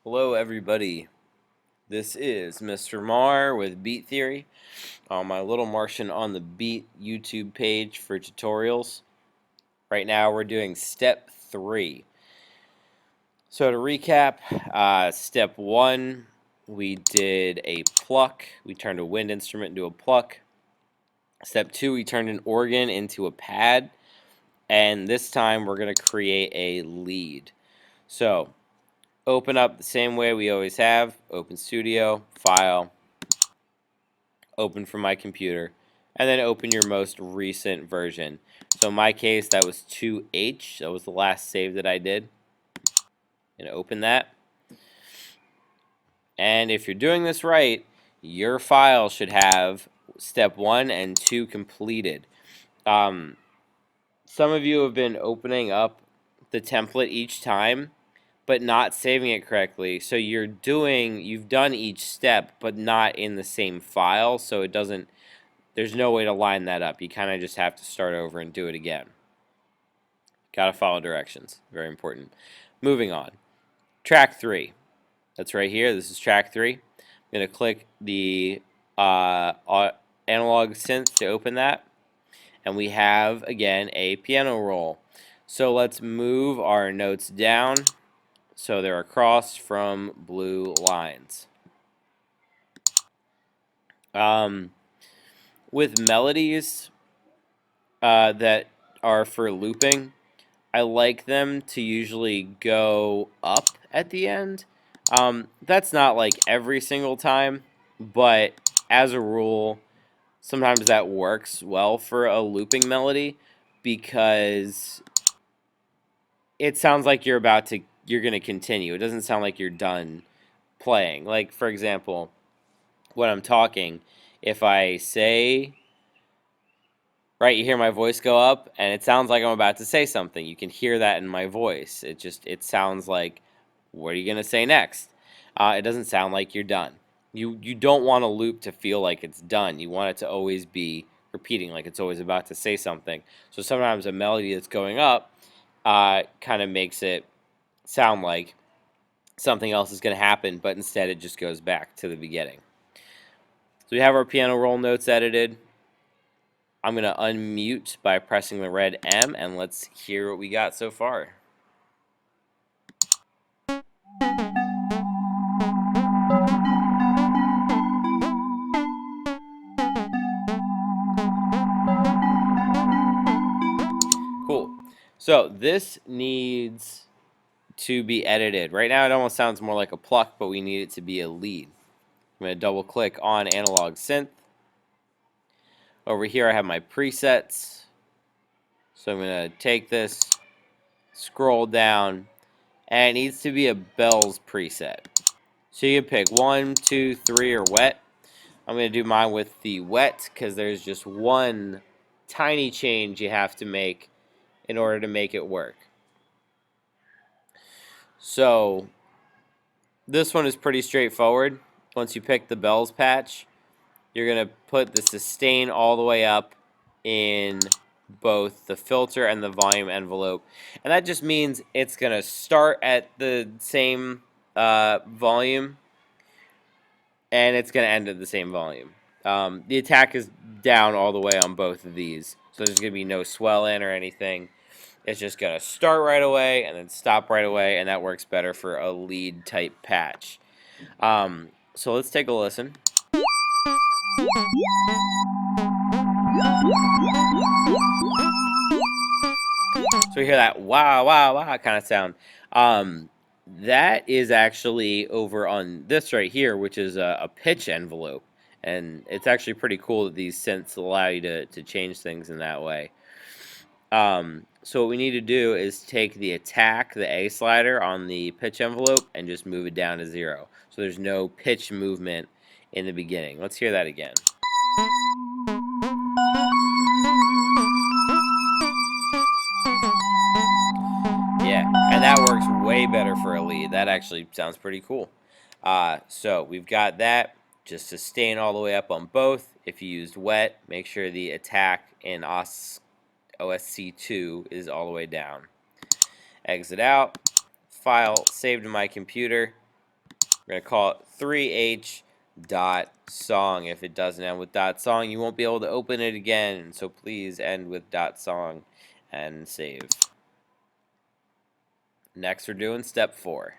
Hello everybody, this is Mr. Marr with Beat Theory on my Little Martian on the Beat YouTube page for tutorials. Right now we're doing step 3. So to recap, step 1 we did a pluck, we turned a wind instrument into a pluck. Step 2 we turned an organ into a pad, and this time we're going to create a lead. So open up the same way we always have, open Studio, File, open from my computer, and then open your most recent version. So in my case, that was 2H. That was the last save that I did. And open that. And if you're doing this right, your file should have step 1 and 2 completed. Some of you have been opening up the template each time, but not saving it correctly. So you've done each step, but not in the same file, so it doesn't. There's no way to line that up. You kind of just have to start over and do it again. Gotta follow directions. Very important. Moving on. Track 3. That's right here. This is track 3. I'm going to click the analog synth to open that. And we have, again, a piano roll. So let's move our notes down so they're across from blue lines. With melodies that are for looping, I like them to usually go up at the end. That's not like every single time, but as a rule, sometimes that works well for a looping melody because it sounds like you're going to continue. It doesn't sound like you're done playing. Like, for example, when I'm talking, if I say, right, you hear my voice go up, and it sounds like I'm about to say something. You can hear that in my voice. It sounds like, what are you going to say next? It doesn't sound like you're done. You don't want a loop to feel like it's done. You want it to always be repeating, like it's always about to say something. So sometimes a melody that's going up kind of makes it sound like something else is going to happen, but instead it just goes back to the beginning. So we have our piano roll notes edited. I'm going to unmute by pressing the red M, and let's hear what we got so far. Cool. So this needs to be edited. Right now it almost sounds more like a pluck, but we need it to be a lead. I'm going to double click on analog synth. Over here I have my presets. So I'm going to take this, scroll down, and it needs to be a bells preset. So you can pick 1, 2, 3, or wet. I'm going to do mine with the wet because there's just one tiny change you have to make in order to make it work. So this one is pretty straightforward. Once you pick the bells patch, you're going to put the sustain all the way up in both the filter and the volume envelope. And that just means it's going to start at the same volume and it's going to end at the same volume. The attack is down all the way on both of these, so there's going to be no swell in or anything. It's just going to start right away and then stop right away, and that works better for a lead type patch. So let's take a listen. So we hear that wow, wow, wow kind of sound. That is actually over on this right here, which is a pitch envelope. And it's actually pretty cool that these synths allow you to change things in that way. So what we need to do is take the attack, the A slider on the pitch envelope, and just move it down to 0. So there's no pitch movement in the beginning. Let's hear that again. Yeah, and that works way better for a lead. That actually sounds pretty cool. So we've got that. Just sustain all the way up on both. If you used wet, make sure the attack in OSC2 is all the way down. Exit out. File saved to my computer. We're going to call it 3h dot song. If it doesn't end with dot song, you won't be able to open it again. So please end with dot song and save. Next, we're doing step 4.